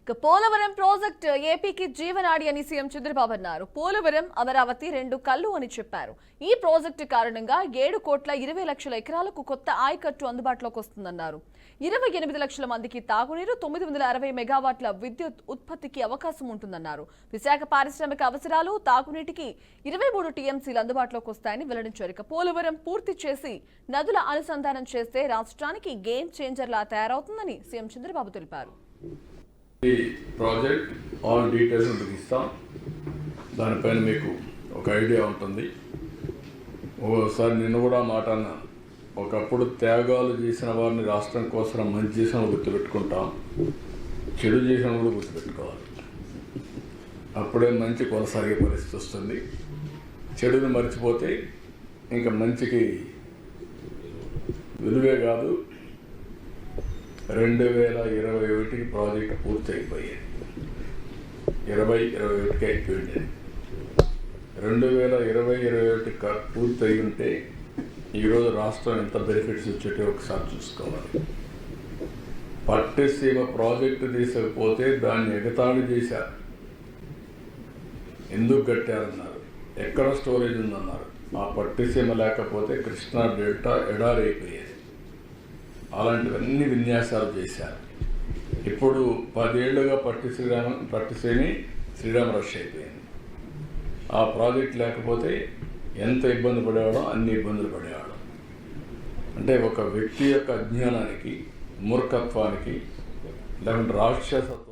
ఇక పోలవరం ప్రాజెక్ట్ ఏపీకి జీవనాడి అని సీఎం చంద్రబాబు అన్నారు. పోలవరం అమరావతి రెండు కళ్ళు అని చెప్పారు. ఈ ప్రాజెక్టు కారణంగా 7,20,00,000 ఎకరాలకు కొత్త ఆయకట్టు అందుబాటులోకి వస్తుందన్నారు. 28 లక్షల మందికి తాగునీరు, 960 మెగావాట్ల విద్యుత్ ఉత్పత్తికి అవకాశం ఉంటుందన్నారు. విశాఖ పారిశ్రామిక అవసరాలు, తాగునీటికి 23 టీఎంసీలు అందుబాటులోకి వస్తాయని వెల్లడించారు. ఇక పోలవరం పూర్తి చేసి నదుల అనుసంధానం చేస్తే రాష్ట్రానికి గేమ్ చేంజర్లా తయారవుతుందని సీఎం చంద్రబాబు తెలిపారు. ఈ ప్రాజెక్ట్ ఆల్ డీటెయిల్స్ మీకు ఇస్తాం. దానిపైన మీకు ఒక ఐడియా ఉంటుంది. ఓసారి నిన్ను కూడా మాట అన్నా, ఒకప్పుడు త్యాగాలు చేసిన వారిని రాష్ట్రం కోసం మంచి చేసిన గుర్తుపెట్టుకుంటాం, చెడు చేసిన కూడా గుర్తుపెట్టుకోవాలి. అప్పుడే మంచి కొనసాగే పరిస్థితి వస్తుంది. చెడుని మర్చిపోతే ఇంకా మంచికి విలువే కాదు. 2021కి ప్రాజెక్ట్ పూర్తి అయిపోయాయి. 2021కి అయిపోయింది. 2020-21 పూర్తి అయి ఉంటే ఈరోజు రాష్ట్రం ఎంత బెనిఫిట్స్ వచ్చేటో ఒకసారి చూసుకోవాలి. పట్టిసీమ ప్రాజెక్టు తీసుకపోతే దాన్ని ఎగతాళి చేశారు. ఎందుకు కట్టారన్నారు, ఎక్కడ స్టోరేజ్ ఉందన్నారు. ఆ పట్టిసీమ లేకపోతే కృష్ణా డెల్టా ఎడారి అయిపోయేది. అలాంటివన్నీ విన్యాసాలు చేశారు. ఇప్పుడు 10 ఏళ్లుగా పట్టిసీమి శ్రీరామ రష్ అయిపోయింది. ఆ ప్రాజెక్ట్ లేకపోతే ఎంత ఇబ్బంది పడేవాడో అన్ని ఇబ్బందులు పడేవాడు. అంటే ఒక వ్యక్తి యొక్క అజ్ఞానానికి, మూర్ఖత్వానికి, లేకుంటే రాక్షసత్వం